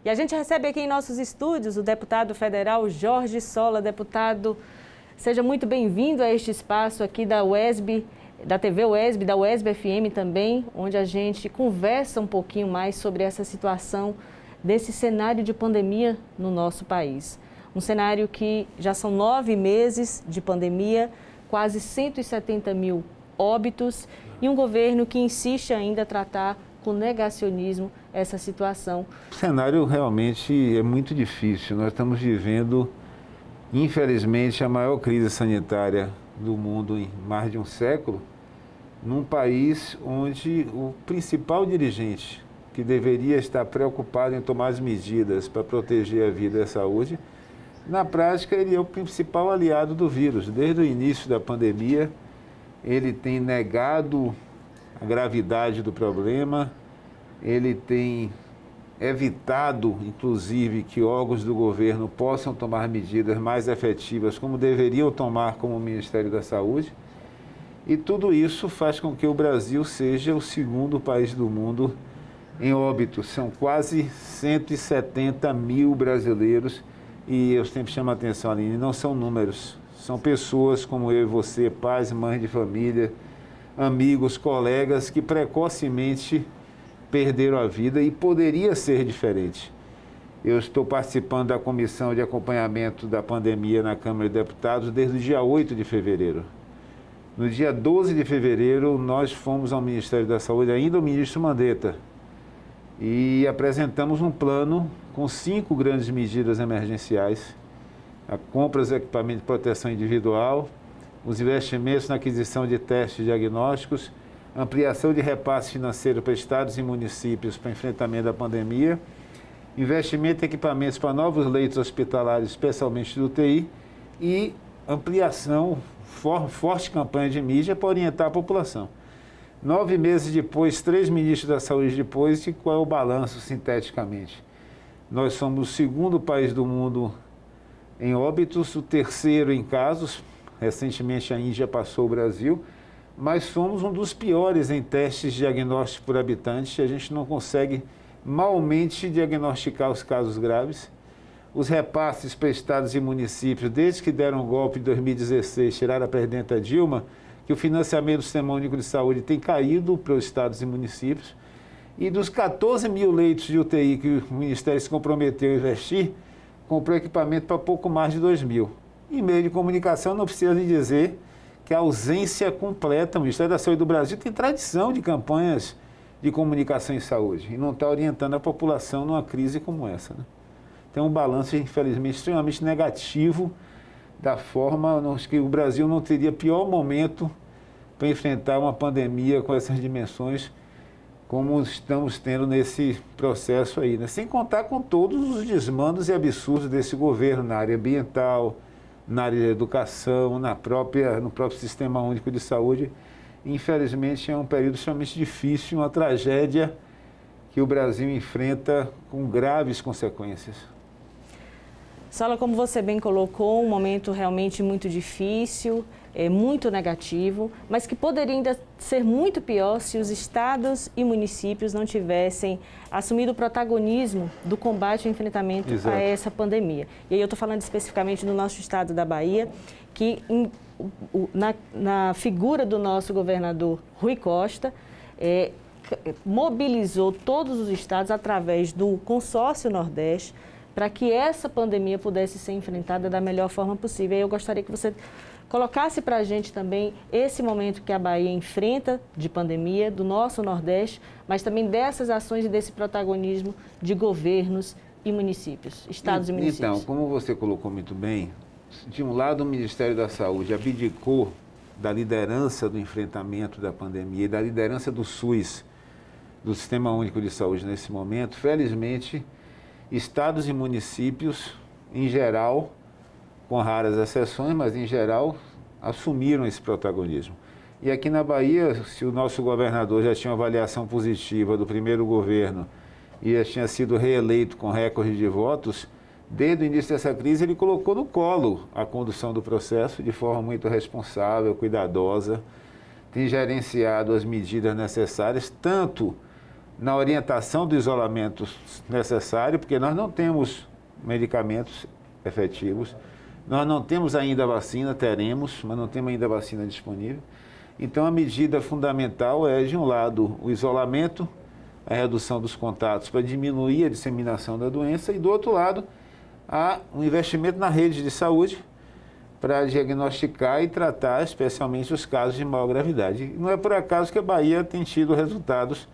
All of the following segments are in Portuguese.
E a gente recebe aqui em nossos estúdios o deputado federal Jorge Sola. Deputado, seja muito bem-vindo a este espaço aqui da UESB, da TV UESB, da UESB FM também, onde a gente conversa um pouquinho mais sobre essa situação desse cenário de pandemia no nosso país. Um cenário que já são 9 meses de pandemia, quase 170 mil óbitos e um governo que insiste ainda a tratar com negacionismo essa situação. O cenário realmente é muito difícil. Nós estamos vivendo, infelizmente, a maior crise sanitária do mundo em mais de um século, num país onde o principal dirigente, que deveria estar preocupado em tomar as medidas para proteger a vida e a saúde, na prática ele é o principal aliado do vírus. Desde o início da pandemia, ele tem negado a gravidade do problema, ele tem evitado, inclusive, que órgãos do governo possam tomar medidas mais efetivas, como deveriam tomar como o Ministério da Saúde. E tudo isso faz com que o Brasil seja o segundo país do mundo em óbitos. São quase 170 mil brasileiros e eu sempre chamo a atenção, Aline, não são números. São pessoas como eu e você, pais e mães de família, amigos, colegas, que precocemente perderam a vida e poderia ser diferente. Eu estou participando da comissão de acompanhamento da pandemia na Câmara de Deputados desde o dia 8 de fevereiro. No dia 12 de fevereiro, nós fomos ao Ministério da Saúde, ainda o ministro Mandetta, e apresentamos um plano com 5 grandes medidas emergenciais: a compra de equipamentos de proteção individual, os investimentos na aquisição de testes diagnósticos, ampliação de repasse financeiro para estados e municípios para enfrentamento da pandemia, investimento em equipamentos para novos leitos hospitalares, especialmente do UTI, e ampliação, forte campanha de mídia para orientar a população. 9 meses depois, 3 ministros da Saúde depois, e qual é o balanço sinteticamente? Nós somos o segundo país do mundo em óbitos, o terceiro em casos. Recentemente a Índia passou o Brasil, mas somos um dos piores em testes diagnósticos por habitante. A gente não consegue malmente diagnosticar os casos graves. Os repasses para estados e municípios, desde que deram o golpe em 2016, tiraram a presidenta Dilma, que o financiamento do Sistema Único de Saúde tem caído para os estados e municípios. E dos 14 mil leitos de UTI que o Ministério se comprometeu a investir, comprou equipamento para pouco mais de 2 mil. E meio de comunicação, não precisa lhe dizer que a ausência completa. O Ministério da Saúde do Brasil tem tradição de campanhas de comunicação em saúde e não está orientando a população numa crise como essa, né? Tem um balanço, infelizmente, extremamente negativo da forma que o Brasil não teria pior momento para enfrentar uma pandemia com essas dimensões como estamos tendo nesse processo aí, né? Sem contar com todos os desmandos e absurdos desse governo na área ambiental, na área da educação, no próprio Sistema Único de Saúde. Infelizmente, é um período extremamente difícil, uma tragédia que o Brasil enfrenta com graves consequências. Sola, como você bem colocou, um momento realmente muito difícil, muito negativo, mas que poderia ainda ser muito pior se os estados e municípios não tivessem assumido o protagonismo do combate e enfrentamento a essa pandemia. E aí eu estou falando especificamente do nosso estado da Bahia, que na figura do nosso governador Rui Costa, mobilizou todos os estados através do Consórcio Nordeste para que essa pandemia pudesse ser enfrentada da melhor forma possível. E eu gostaria que você colocasse para a gente também esse momento que a Bahia enfrenta de pandemia, do nosso Nordeste, mas também dessas ações e desse protagonismo de governos e municípios, estados e municípios. Então, como você colocou muito bem, de um lado o Ministério da Saúde abdicou da liderança do enfrentamento da pandemia e da liderança do SUS, do Sistema Único de Saúde nesse momento. Felizmente, estados e municípios, em geral, com raras exceções, mas em geral, assumiram esse protagonismo. E aqui na Bahia, se o nosso governador já tinha uma avaliação positiva do primeiro governo e já tinha sido reeleito com recorde de votos, desde o início dessa crise ele colocou no colo a condução do processo de forma muito responsável, cuidadosa, tem gerenciado as medidas necessárias, tanto na orientação do isolamento necessário, porque nós não temos medicamentos efetivos, nós não temos ainda vacina, teremos, mas não temos ainda vacina disponível. Então, a medida fundamental é, de um lado, o isolamento, a redução dos contatos para diminuir a disseminação da doença, e do outro lado, há um investimento na rede de saúde para diagnosticar e tratar especialmente os casos de maior gravidade. E não é por acaso que a Bahia tem tido resultados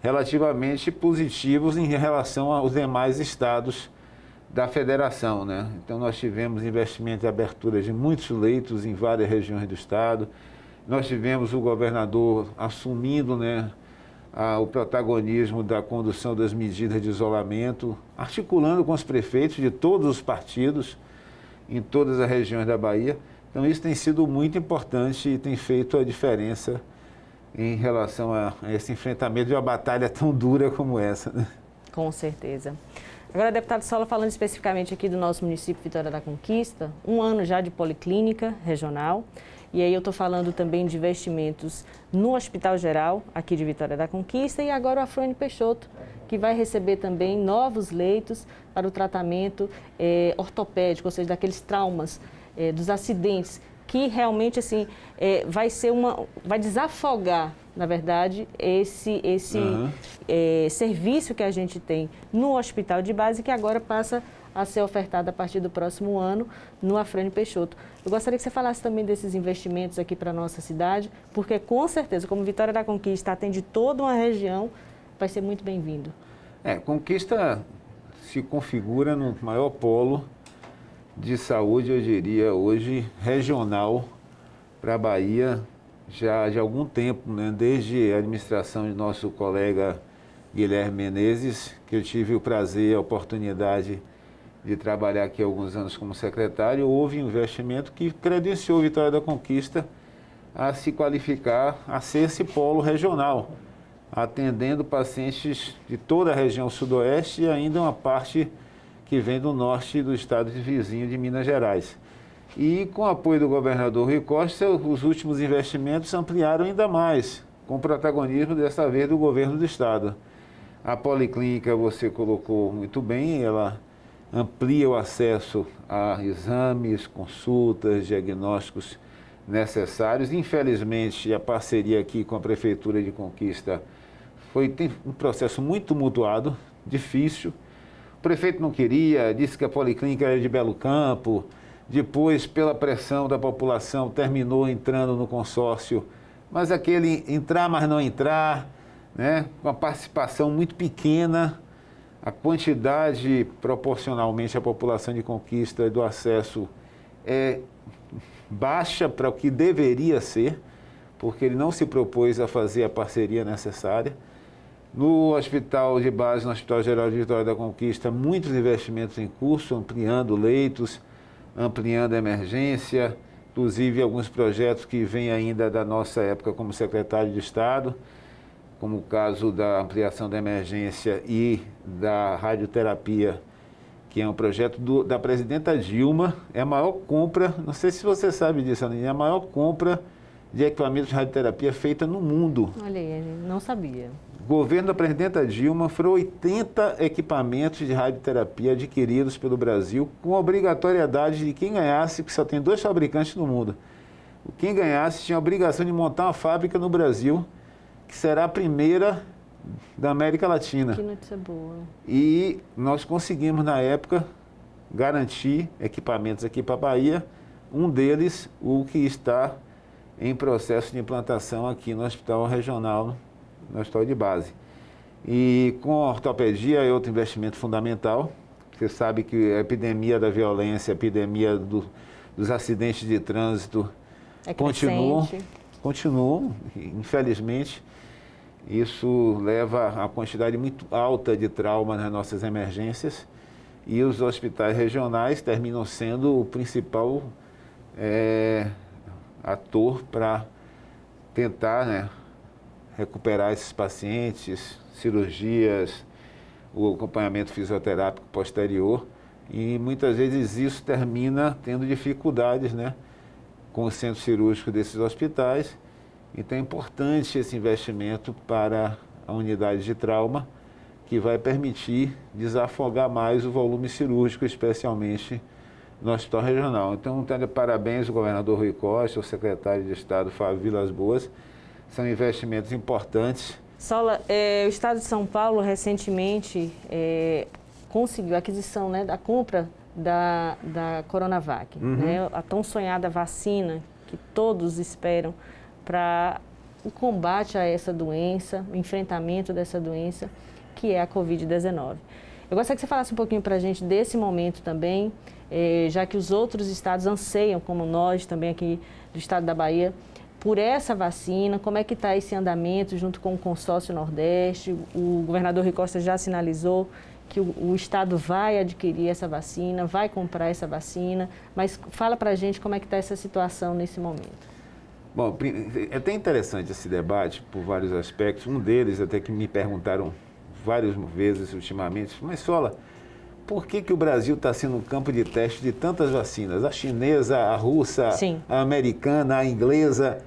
relativamente positivos em relação aos demais estados da federação, né? Então, nós tivemos investimento e abertura de muitos leitos em várias regiões do estado. Nós tivemos o governador assumindo, né, o protagonismo da condução das medidas de isolamento, articulando com os prefeitos de todos os partidos em todas as regiões da Bahia. Então, isso tem sido muito importante e tem feito a diferença em relação a esse enfrentamento de uma batalha tão dura como essa, né? Com certeza. Agora, deputado Sola, falando especificamente aqui do nosso município Vitória da Conquista, 1 ano já de policlínica regional, e aí eu estou falando também de investimentos no Hospital Geral, aqui de Vitória da Conquista, e agora o Afrânio Peixoto, que vai receber também novos leitos para o tratamento ortopédico, ou seja, daqueles traumas, dos acidentes, que realmente assim, vai desafogar, na verdade, esse serviço que a gente tem no Hospital de Base, que agora passa a ser ofertado a partir do próximo ano no Afrânio Peixoto. Eu gostaria que você falasse também desses investimentos aqui para a nossa cidade, porque com certeza, como Vitória da Conquista atende toda uma região, vai ser muito bem-vindo. Conquista se configura no maior polo de saúde, eu diria, hoje, regional para a Bahia, já de algum tempo, né? Desde a administração de nosso colega Guilherme Menezes, que eu tive o prazer e a oportunidade de trabalhar aqui há alguns anos como secretário, houve um investimento que credenciou Vitória da Conquista a se qualificar, a ser esse polo regional, atendendo pacientes de toda a região sudoeste e ainda uma parte que vem do norte do estado de vizinho de Minas Gerais. E com o apoio do governador Rui Costa, os últimos investimentos ampliaram ainda mais, com protagonismo dessa vez do governo do estado. A policlínica, você colocou muito bem, ela amplia o acesso a exames, consultas, diagnósticos necessários. Infelizmente, a parceria aqui com a Prefeitura de Conquista tem um processo muito tumultuado, difícil. O prefeito não queria, disse que a policlínica era de Belo Campo. Depois, pela pressão da população, terminou entrando no consórcio. Mas aquele entrar, mas não entrar, né? Com a participação muito pequena, a quantidade proporcionalmente à população de Conquista do acesso é baixa para o que deveria ser, porque ele não se propôs a fazer a parceria necessária. No Hospital de Base, no Hospital Geral de Vitória da Conquista, muitos investimentos em curso, ampliando leitos, ampliando a emergência, inclusive alguns projetos que vêm ainda da nossa época como secretário de Estado, como o caso da ampliação da emergência e da radioterapia, que é um projeto da presidenta Dilma. É a maior compra, não sei se você sabe disso, Aline, é a maior compra de equipamentos de radioterapia feita no mundo. Olha aí, não sabia. O governo da presidenta Dilma foram 80 equipamentos de radioterapia adquiridos pelo Brasil, com a obrigatoriedade de quem ganhasse, porque só tem 2 fabricantes no mundo, quem ganhasse tinha a obrigação de montar uma fábrica no Brasil, que será a primeira da América Latina. Que notícia boa. E nós conseguimos, na época, garantir equipamentos aqui para a Bahia, um deles, o que está em processo de implantação aqui no Hospital Regional, no Hospital de Base. E com a ortopedia é outro investimento fundamental. Você sabe que a epidemia da violência, a epidemia dos acidentes de trânsito continuam, infelizmente. Isso leva a quantidade muito alta de trauma nas nossas emergências, e os hospitais regionais terminam sendo o principal ator para tentar, né, recuperar esses pacientes, cirurgias, o acompanhamento fisioterápico posterior, e muitas vezes isso termina tendo dificuldades, né, com o centro cirúrgico desses hospitais. Então é importante esse investimento para a unidade de trauma, que vai permitir desafogar mais o volume cirúrgico, especialmente no Hospital Regional. Então, parabéns ao governador Rui Costa, ao secretário de Estado Fábio Vilas Boas. São investimentos importantes. Sola, o Estado de São Paulo recentemente conseguiu a aquisição, né, da compra da Coronavac, né, a tão sonhada vacina que todos esperam para o combate a essa doença, o enfrentamento dessa doença, que é a Covid-19. Eu gostaria que você falasse um pouquinho para a gente desse momento também, já que os outros estados anseiam, como nós também aqui do estado da Bahia, por essa vacina. Como é que está esse andamento junto com o Consórcio Nordeste? O governador Rui Costa já sinalizou que o estado vai adquirir essa vacina, vai comprar essa vacina, mas fala para a gente como é que está essa situação nesse momento. Bom, é até interessante esse debate por vários aspectos. Um deles, até que me perguntaram várias vezes ultimamente, mas Sola, por que o Brasil está sendo um campo de teste de tantas vacinas? A chinesa, a russa, sim, a americana, a inglesa.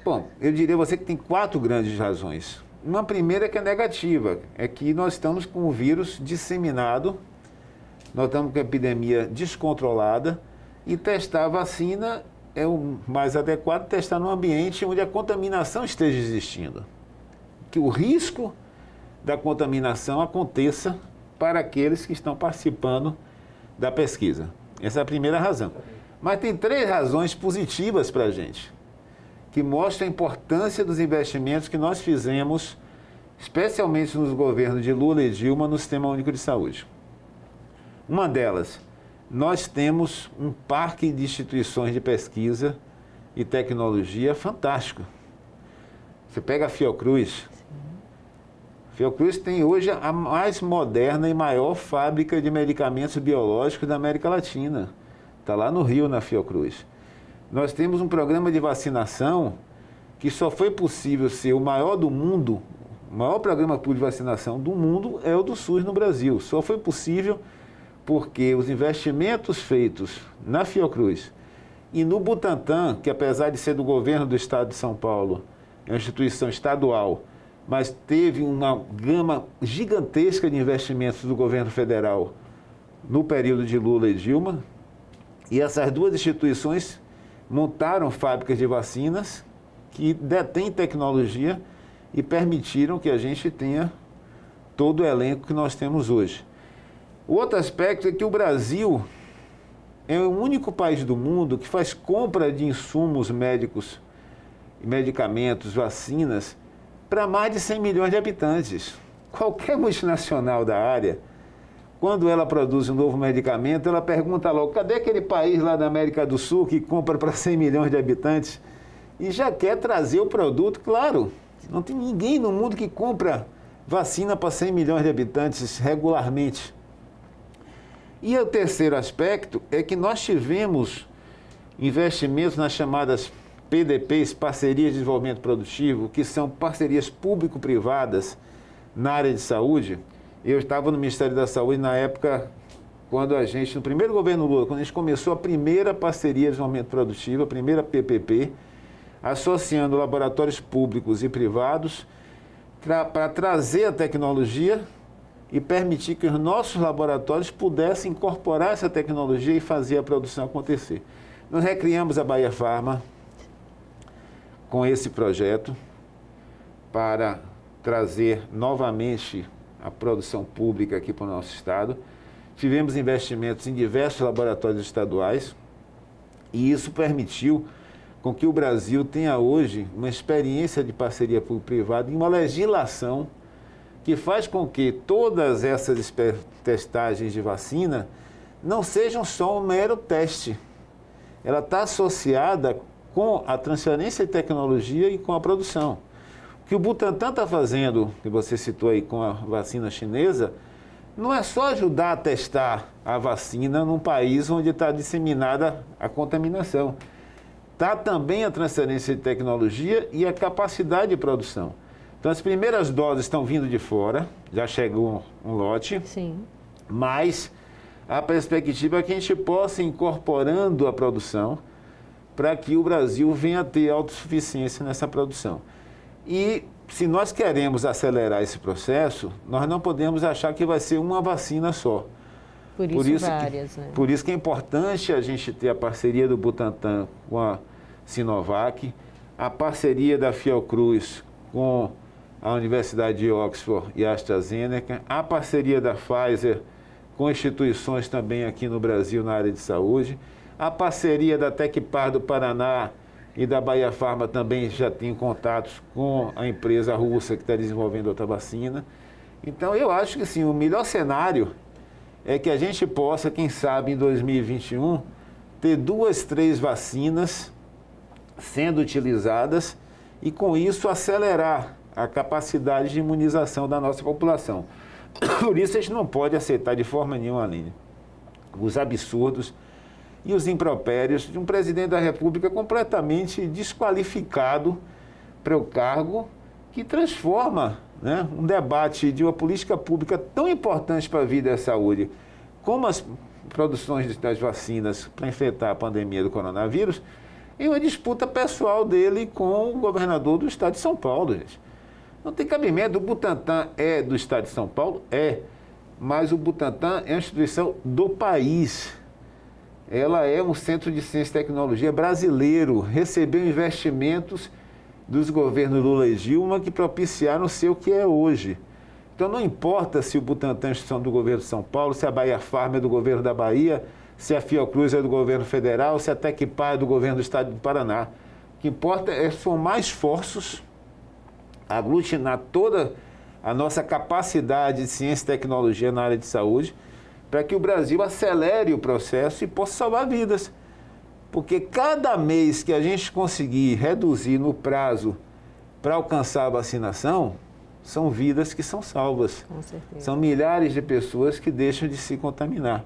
Bom, eu diria a você que tem 4 grandes razões. Uma primeira é que é negativa, é que nós estamos com o vírus disseminado, nós estamos com a epidemia descontrolada e testar a vacina é o mais adequado, testar num ambiente onde a contaminação esteja existindo. Que o risco da contaminação aconteça para aqueles que estão participando da pesquisa. Essa é a primeira razão. Mas tem 3 razões positivas para a gente, que mostram a importância dos investimentos que nós fizemos, especialmente nos governos de Lula e Dilma, no Sistema Único de Saúde. Uma delas, nós temos um parque de instituições de pesquisa e tecnologia fantástico. Você pega a Fiocruz. Fiocruz tem hoje a mais moderna e maior fábrica de medicamentos biológicos da América Latina. Está lá no Rio, na Fiocruz. Nós temos um programa de vacinação que só foi possível ser o maior do mundo, o maior programa público de vacinação do mundo é o do SUS no Brasil. Só foi possível porque os investimentos feitos na Fiocruz e no Butantan, que apesar de ser do governo do estado de São Paulo, é uma instituição estadual, mas teve uma gama gigantesca de investimentos do governo federal no período de Lula e Dilma, e essas 2 instituições montaram fábricas de vacinas que detêm tecnologia e permitiram que a gente tenha todo o elenco que nós temos hoje. O outro aspecto é que o Brasil é o único país do mundo que faz compra de insumos médicos, medicamentos, vacinas, para mais de 100 milhões de habitantes. Qualquer multinacional da área, quando ela produz um novo medicamento, ela pergunta logo, cadê aquele país lá da América do Sul que compra para 100 milhões de habitantes? E já quer trazer o produto, claro. Não tem ninguém no mundo que compra vacina para 100 milhões de habitantes regularmente. E o terceiro aspecto é que nós tivemos investimentos nas chamadas PDPs, Parcerias de Desenvolvimento Produtivo, que são parcerias público-privadas na área de saúde. Eu estava no Ministério da Saúde na época, quando a gente, no primeiro governo Lula, quando a gente começou a primeira Parceria de Desenvolvimento Produtivo, a primeira PPP, associando laboratórios públicos e privados para trazer a tecnologia e permitir que os nossos laboratórios pudessem incorporar essa tecnologia e fazer a produção acontecer. Nós recriamos a Bahia Pharma com esse projeto para trazer novamente a produção pública aqui para o nosso estado. Tivemos investimentos em diversos laboratórios estaduais e isso permitiu com que o Brasil tenha hoje uma experiência de parceria público-privada e uma legislação que faz com que todas essas testagens de vacina não sejam só um mero teste. Ela está associada com a transferência de tecnologia e com a produção. O que o Butantan está fazendo, que você citou aí com a vacina chinesa, não é só ajudar a testar a vacina num país onde está disseminada a contaminação. Está também a transferência de tecnologia e a capacidade de produção. Então, as primeiras doses estão vindo de fora, já chegou um lote, sim, mas a perspectiva é que a gente possa ir incorporando a produção para que o Brasil venha a ter autossuficiência nessa produção. E se nós queremos acelerar esse processo, nós não podemos achar que vai ser uma vacina só. Por isso várias, né? Por isso que é importante a gente ter a parceria do Butantan com a Sinovac, a parceria da Fiocruz com a Universidade de Oxford e a AstraZeneca, a parceria da Pfizer com instituições também aqui no Brasil na área de saúde, a parceria da Tecpar do Paraná e da Bahia Pharma também já tem contatos com a empresa russa que está desenvolvendo outra vacina. Então eu acho que sim, o melhor cenário é que a gente possa, quem sabe em 2021, ter 2, 3 vacinas sendo utilizadas e com isso acelerar a capacidade de imunização da nossa população. Por isso a gente não pode aceitar de forma nenhuma, Aline, os absurdos e os impropérios de um presidente da República completamente desqualificado para o cargo, que transforma, né, um debate de uma política pública tão importante para a vida e a saúde, como as produções das vacinas para enfrentar a pandemia do coronavírus, em uma disputa pessoal dele com o governador do estado de São Paulo, gente. Não tem cabimento. O Butantan é do estado de São Paulo? É. Mas o Butantan é uma instituição do país. Ela é um centro de ciência e tecnologia brasileiro. Recebeu investimentos dos governos Lula e Dilma que propiciaram ser o que é hoje. Então não importa se o Butantan é instituição do governo de São Paulo, se a Bahia Pharma é do governo da Bahia, se a Fiocruz é do governo federal, se a Tecpar é do governo do estado do Paraná. O que importa é somar esforços, aglutinar toda a nossa capacidade de ciência e tecnologia na área de saúde, para que o Brasil acelere o processo e possa salvar vidas. Porque cada mês que a gente conseguir reduzir no prazo para alcançar a vacinação, são vidas que são salvas. Com certeza. São milhares de pessoas que deixam de se contaminar.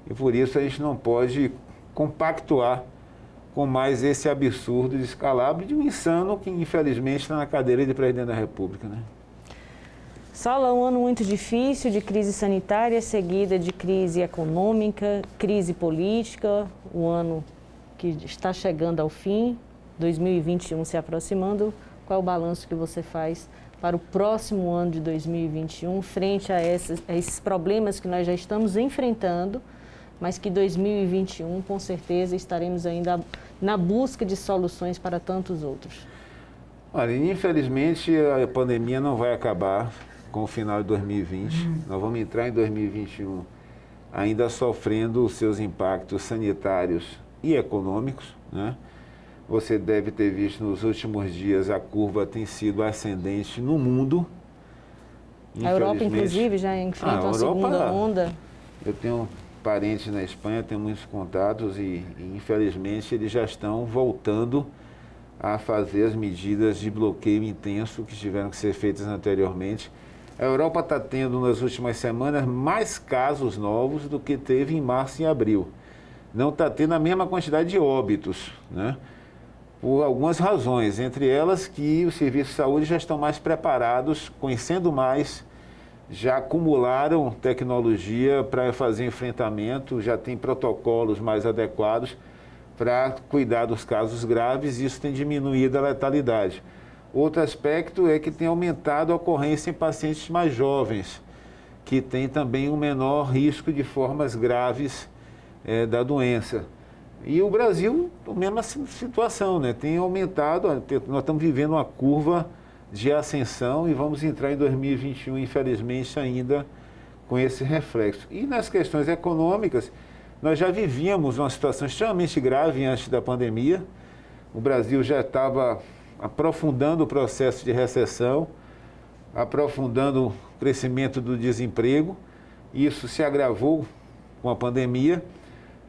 E por isso a gente não pode compactuar com mais esse absurdo descalabro de um insano que infelizmente está na cadeira de presidente da República, né? Sola, um ano muito difícil, de crise sanitária, seguida de crise econômica, crise política, o ano que está chegando ao fim, 2021 se aproximando. Qual é o balanço que você faz para o próximo ano de 2021, frente a esses problemas que nós já estamos enfrentando, mas que 2021, com certeza, estaremos ainda na busca de soluções para tantos outros? Olha, infelizmente a pandemia não vai acabar com o final de 2020. Nós vamos entrar em 2021 ainda sofrendo os seus impactos sanitários e econômicos, né? Você deve ter visto nos últimos dias a curva tem sido ascendente no mundo. A Europa, inclusive, já enfrenta uma segunda onda. Eu tenho parentes na Espanha, tenho muitos contatos e infelizmente eles já estão voltando a fazer as medidas de bloqueio intenso que tiveram que ser feitas anteriormente. A Europa está tendo nas últimas semanas mais casos novos do que teve em março e abril. Não está tendo a mesma quantidade de óbitos, né? Por algumas razões, entre elas que os serviços de saúde já estão mais preparados, conhecendo mais, já acumularam tecnologia para fazer enfrentamento, já tem protocolos mais adequados para cuidar dos casos graves e isso tem diminuído a letalidade. Outro aspecto é que tem aumentado a ocorrência em pacientes mais jovens, que têm também um menor risco de formas graves da doença. E o Brasil, a mesma situação, né? Tem aumentado, nós estamos vivendo uma curva de ascensão e vamos entrar em 2021, infelizmente, ainda com esse reflexo. E nas questões econômicas, nós já vivíamos uma situação extremamente grave antes da pandemia. O Brasil já estava aprofundando o processo de recessão, aprofundando o crescimento do desemprego. Isso se agravou com a pandemia.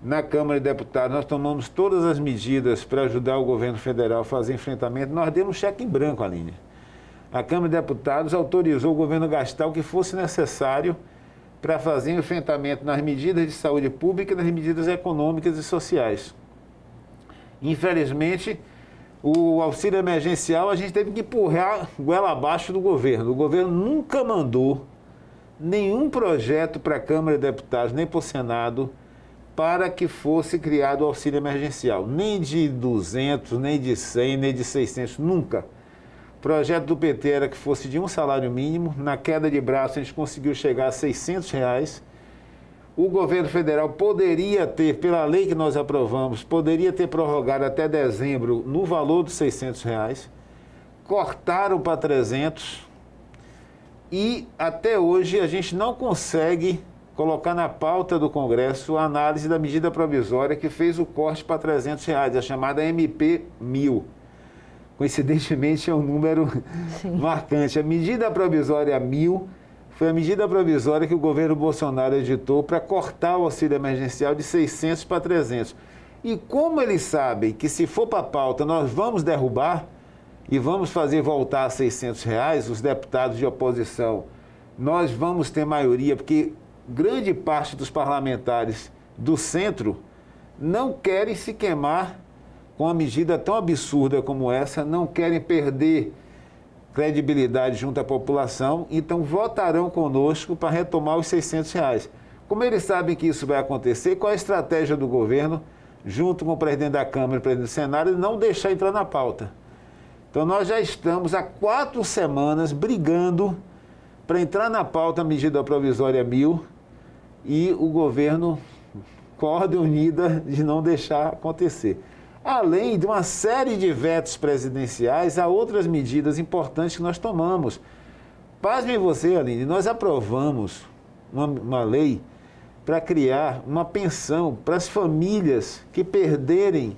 Na Câmara de Deputados, nós tomamos todas as medidas para ajudar o governo federal a fazer enfrentamento. Nós demos cheque em branco, Aline. A Câmara de Deputados autorizou o governo a gastar o que fosse necessário para fazer enfrentamento nas medidas de saúde pública e nas medidas econômicas e sociais. Infelizmente, o auxílio emergencial a gente teve que empurrar goela abaixo do governo. O governo nunca mandou nenhum projeto para a Câmara de Deputados, nem para o Senado, para que fosse criado o auxílio emergencial. Nem de 200, nem de 100, nem de 600, nunca. O projeto do PT era que fosse de um salário mínimo. Na queda de braço, a gente conseguiu chegar a R$600. O governo federal poderia ter, pela lei que nós aprovamos, poderia ter prorrogado até dezembro no valor dos R$600. Cortaram para 300 e até hoje a gente não consegue colocar na pauta do Congresso a análise da medida provisória que fez o corte para R$300, a chamada MP1000. Coincidentemente é um número marcante. A medida provisória 1000 foi a medida provisória que o governo Bolsonaro editou para cortar o auxílio emergencial de 600 para 300. E como eles sabem que se for para a pauta nós vamos derrubar e vamos fazer voltar a R$600, os deputados de oposição, nós vamos ter maioria, porque grande parte dos parlamentares do centro não querem se queimar com uma medida tão absurda como essa, não querem perder credibilidade junto à população, então votarão conosco para retomar os R$600. Como eles sabem que isso vai acontecer, qual a estratégia do governo, junto com o presidente da Câmara e o presidente do Senado, não deixar entrar na pauta? Então nós já estamos há 4 semanas brigando para entrar na pauta a medida provisória 1000 e o governo corda unida de não deixar acontecer. Além de uma série de vetos presidenciais, há outras medidas importantes que nós tomamos. Pasmem você, Aline, nós aprovamos uma lei para criar uma pensão para as famílias que perderem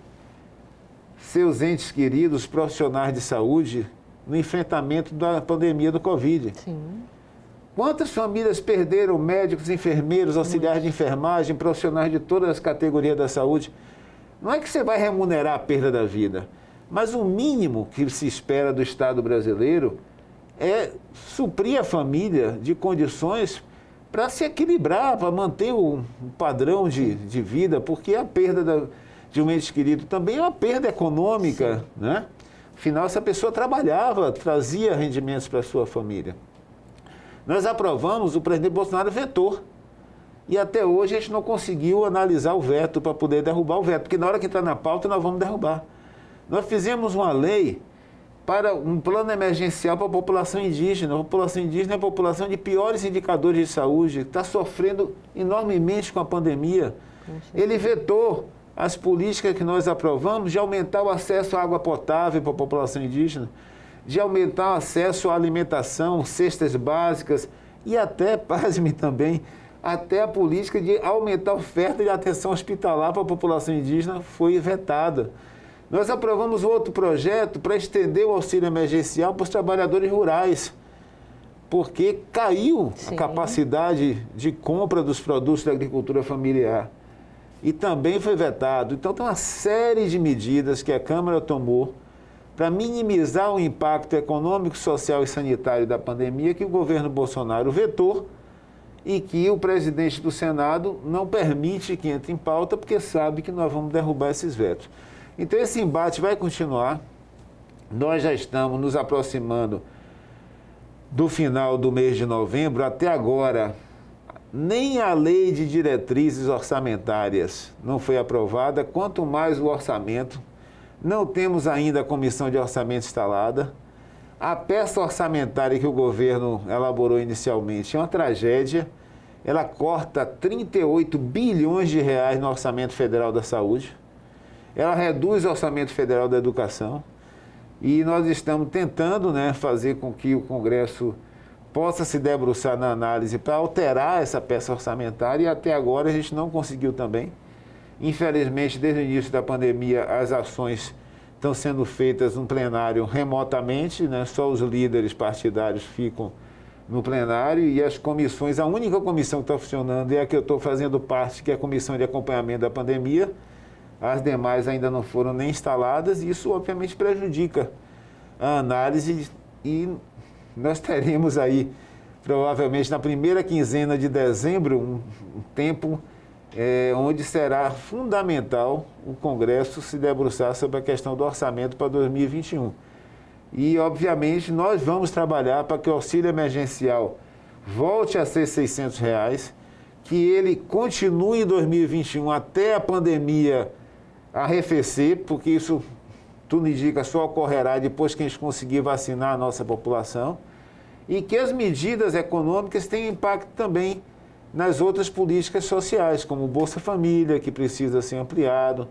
seus entes queridos, profissionais de saúde, no enfrentamento da pandemia do Covid. Sim. Quantas famílias perderam médicos, enfermeiros, auxiliares de enfermagem, profissionais de todas as categorias da saúde? Não é que você vai remunerar a perda da vida, mas o mínimo que se espera do Estado brasileiro é suprir a família de condições para se equilibrar, para manter o padrão de vida, porque a perda de um ente querido também é uma perda econômica, né? Afinal, essa pessoa trabalhava, trazia rendimentos para a sua família. Nós aprovamos, o presidente Bolsonaro vetou. E até hoje a gente não conseguiu analisar o veto para poder derrubar o veto, porque na hora que está na pauta nós vamos derrubar. Nós fizemos uma lei para um plano emergencial para a população indígena. A população indígena é a população de piores indicadores de saúde, que está sofrendo enormemente com a pandemia. Ele vetou as políticas que nós aprovamos de aumentar o acesso à água potável para a população indígena, de aumentar o acesso à alimentação, cestas básicas e até, pasme também, até a política de aumentar a oferta de atenção hospitalar para a população indígena foi vetada. Nós aprovamos outro projeto para estender o auxílio emergencial para os trabalhadores rurais, porque caiu a capacidade de compra dos produtos da agricultura familiar. E também foi vetado. Então tem uma série de medidas que a Câmara tomou para minimizar o impacto econômico, social e sanitário da pandemia que o governo Bolsonaro vetou e que o presidente do Senado não permite que entre em pauta porque sabe que nós vamos derrubar esses vetos. Então esse embate vai continuar. Nós já estamos nos aproximando do final do mês de novembro. Até agora, nem a lei de diretrizes orçamentárias não foi aprovada, quanto mais o orçamento. Não temos ainda a comissão de orçamento instalada. A peça orçamentária que o governo elaborou inicialmente é uma tragédia. Ela corta 38 bilhões de reais no orçamento federal da saúde. Ela reduz o orçamento federal da educação. E nós estamos tentando, fazer com que o Congresso possa se debruçar na análise para alterar essa peça orçamentária. E até agora a gente não conseguiu também. Infelizmente, desde o início da pandemia, as ações estão sendo feitas no plenário remotamente, só os líderes partidários ficam no plenário e as comissões, a única comissão que está funcionando é a que eu estou fazendo parte, que é a Comissão de Acompanhamento da Pandemia. As demais ainda não foram nem instaladas e isso, obviamente, prejudica a análise e nós teremos aí, provavelmente, na primeira quinzena de dezembro, um tempo onde será fundamental o Congresso se debruçar sobre a questão do orçamento para 2021. E, obviamente, nós vamos trabalhar para que o auxílio emergencial volte a ser R$600, que ele continue em 2021 até a pandemia arrefecer, porque isso tudo indica, só ocorrerá depois que a gente conseguir vacinar a nossa população, e que as medidas econômicas têm impacto também nas outras políticas sociais, como o Bolsa Família, que precisa ser ampliado,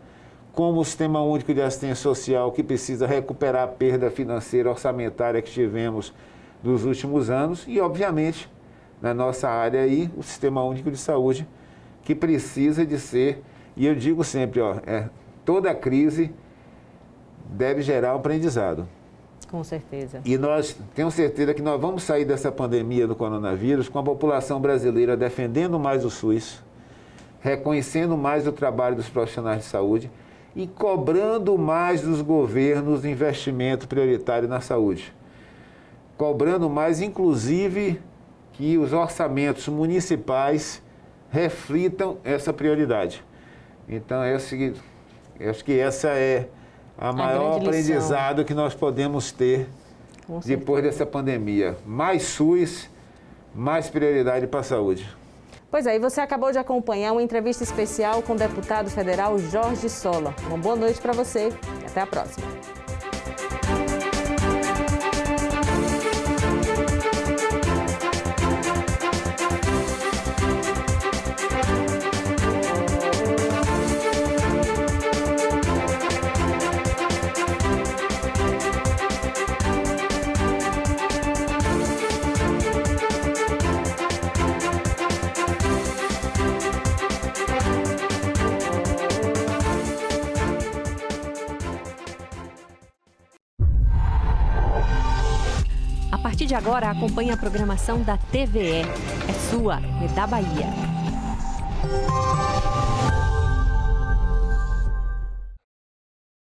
como o Sistema Único de Assistência Social, que precisa recuperar a perda financeira orçamentária que tivemos nos últimos anos, e, obviamente, na nossa área aí, o Sistema Único de Saúde, que precisa de ser, e eu digo sempre, toda crise deve gerar um aprendizado. Com certeza. E nós temos certeza que nós vamos sair dessa pandemia do coronavírus com a população brasileira defendendo mais o SUS, reconhecendo mais o trabalho dos profissionais de saúde e cobrando mais dos governos investimento prioritário na saúde. Cobrando mais, inclusive, que os orçamentos municipais reflitam essa prioridade. Então, acho que essa é a maior aprendizado que nós podemos ter depois dessa pandemia. Mais SUS, mais prioridade para a saúde. Pois é, e você acabou de acompanhar uma entrevista especial com o deputado federal Jorge Sola. Uma boa noite para você e até a próxima. A partir de agora, acompanhe a programação da TVE. É sua, é da Bahia.